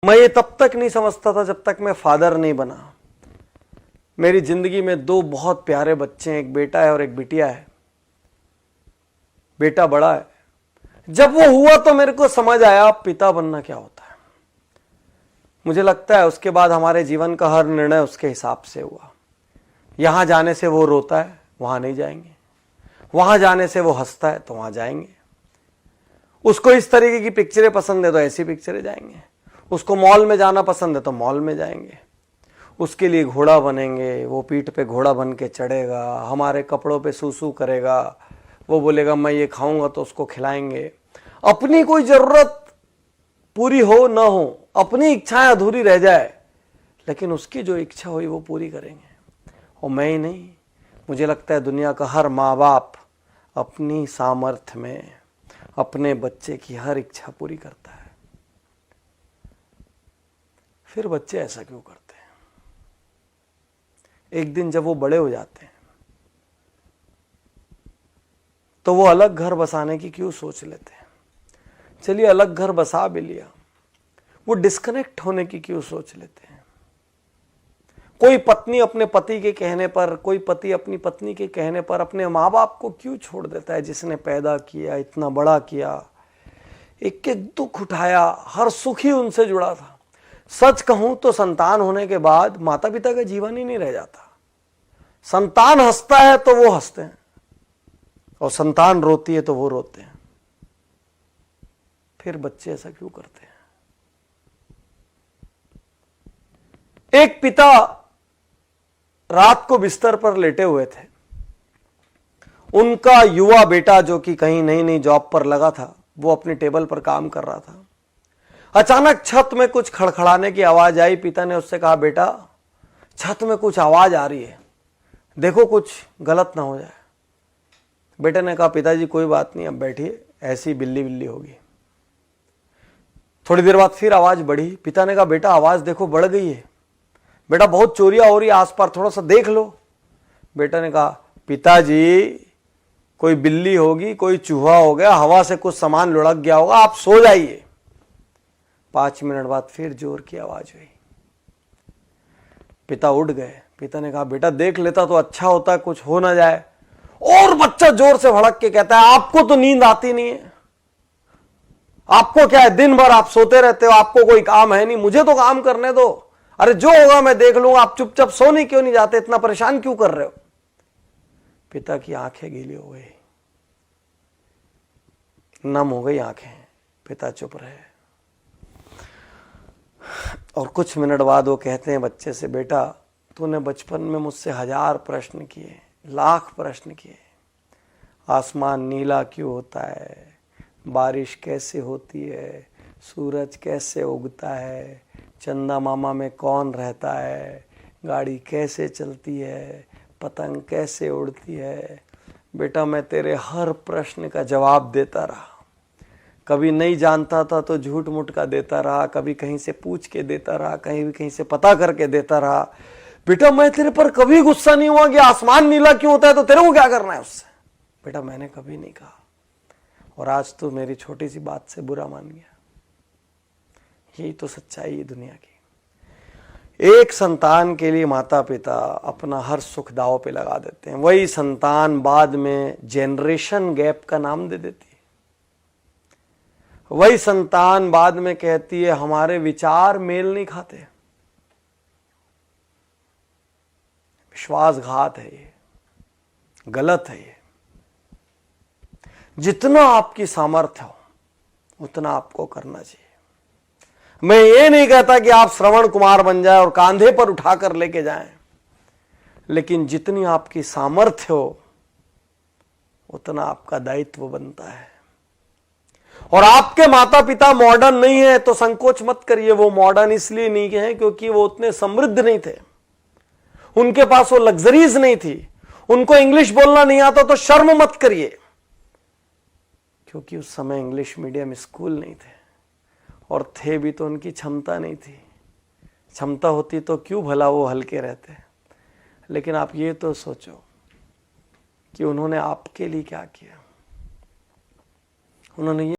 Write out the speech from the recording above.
मैं ये तब तक नहीं समझता था जब तक मैं फादर नहीं बना। मेरी जिंदगी में दो बहुत प्यारे बच्चे हैं, एक बेटा है और एक बिटिया है। बेटा बड़ा है। जब वो हुआ तो मेरे को समझ आया पिता बनना क्या होता है। मुझे लगता है उसके बाद हमारे जीवन का हर निर्णय उसके हिसाब से हुआ। यहां जाने से वो रोता है, वहां नहीं जाएंगे। वहां जाने से वो हंसता है तो वहां जाएंगे। उसको इस तरीके की पिक्चरें पसंद है तो ऐसी पिक्चरें जाएंगे। उसको मॉल में जाना पसंद है तो मॉल में जाएंगे। उसके लिए घोड़ा बनेंगे, वो पीठ पे घोड़ा बन के चढ़ेगा, हमारे कपड़ों पे सूसू करेगा, वो बोलेगा मैं ये खाऊंगा तो उसको खिलाएंगे। अपनी कोई जरूरत पूरी हो ना हो, अपनी इच्छाएं अधूरी रह जाए, लेकिन उसकी जो इच्छा हुई वो पूरी करेंगे। और मैं ही नहीं, मुझे लगता है दुनिया का हर माँ बाप अपनी सामर्थ्य में अपने बच्चे की हर इच्छा पूरी करता है। फिर बच्चे ऐसा क्यों करते हैं? एक दिन जब वो बड़े हो जाते हैं तो वो अलग घर बसाने की क्यों सोच लेते हैं? चलिए अलग घर बसा भी लिया, वो डिस्कनेक्ट होने की क्यों सोच लेते हैं? कोई पत्नी अपने पति के कहने पर, कोई पति अपनी पत्नी के कहने पर अपने माँ बाप को क्यों छोड़ देता है, जिसने पैदा किया, इतना बड़ा किया, एक एक दुख उठाया, हर सुख ही उनसे जुड़ा था। सच कहूं तो संतान होने के बाद माता पिता का जीवन ही नहीं रह जाता। संतान हंसता है तो वो हंसते हैं, और संतान रोती है तो वो रोते हैं। फिर बच्चे ऐसा क्यों करते हैं? एक पिता रात को बिस्तर पर लेटे हुए थे। उनका युवा बेटा, जो कि कहीं नई नई जॉब पर लगा था, वो अपने टेबल पर काम कर रहा था। अचानक छत में कुछ खड़खड़ाने की आवाज आई। पिता ने उससे कहा, बेटा छत में कुछ आवाज आ रही है, देखो कुछ गलत ना हो जाए। बेटे ने कहा, पिताजी कोई बात नहीं, अब बैठिए, ऐसी बिल्ली बिल्ली होगी। थोड़ी देर बाद फिर आवाज बढ़ी। पिता ने कहा, बेटा आवाज देखो बढ़ गई है, बेटा बहुत चोरियां हो रही है आसपास, थोड़ा सा देख लो। बेटा ने कहा, पिताजी कोई बिल्ली होगी, कोई चूहा हो गया, हवा से कुछ सामान लुढ़क गया होगा, आप सो जाइए। 5 मिनट बाद फिर जोर की आवाज हुई। पिता उठ गए। पिता ने कहा, बेटा देख लेता तो अच्छा होता, कुछ हो ना जाए। और बच्चा जोर से भड़क के कहता है, आपको तो नींद आती नहीं है, आपको क्या है, दिन भर आप सोते रहते हो, आपको कोई काम है नहीं, मुझे तो काम करने दो। अरे जो होगा मैं देख लूंगा, आप चुपचाप सोने क्यों नहीं जाते, इतना परेशान क्यों कर रहे हो? पिता की आंखें गीली हो गई, नम हो गई आंखें। पिता चुप रहे, और कुछ मिनट बाद वो कहते हैं बच्चे से, बेटा तूने बचपन में मुझसे 1000 प्रश्न किए, लाख प्रश्न किए। आसमान नीला क्यों होता है, बारिश कैसे होती है, सूरज कैसे उगता है, चंदा मामा में कौन रहता है, गाड़ी कैसे चलती है, पतंग कैसे उड़ती है। बेटा मैं तेरे हर प्रश्न का जवाब देता रहा। कभी नहीं जानता था तो झूठ मूठ का देता रहा, कभी कहीं से पूछ के देता रहा, कहीं से पता करके देता रहा। बेटा मैं तेरे पर कभी गुस्सा नहीं हुआ कि आसमान नीला क्यों होता है तो तेरे को क्या करना है उससे। बेटा मैंने कभी नहीं कहा, और आज तो मेरी छोटी सी बात से बुरा मान गया। यही तो सच्चाई है दुनिया की। एक संतान के लिए माता पिता अपना हर सुख दांव पे लगा देते हैं। वही संतान बाद में जेनरेशन गैप का नाम दे देती है। वही संतान बाद में कहती है हमारे विचार मेल नहीं खाते। विश्वासघात है ये, गलत है ये। जितना आपकी सामर्थ्य हो उतना आपको करना चाहिए। मैं ये नहीं कहता कि आप श्रवण कुमार बन जाए और कांधे पर उठाकर लेके जाएं, लेकिन जितनी आपकी सामर्थ्य हो उतना आपका दायित्व बनता है। और आपके माता पिता मॉडर्न नहीं है तो संकोच मत करिए। वो मॉडर्न इसलिए नहीं है क्योंकि वो उतने समृद्ध नहीं थे, उनके पास वो लग्जरीज नहीं थी, उनको इंग्लिश बोलना नहीं आता तो शर्म मत करिए, क्योंकि उस समय इंग्लिश मीडियम स्कूल नहीं थे, और थे भी तो उनकी क्षमता नहीं थी। क्षमता होती तो क्यों भला वो हल्के रहते। लेकिन आप ये तो सोचो कि उन्होंने आपके लिए क्या किया। उन्होंने ये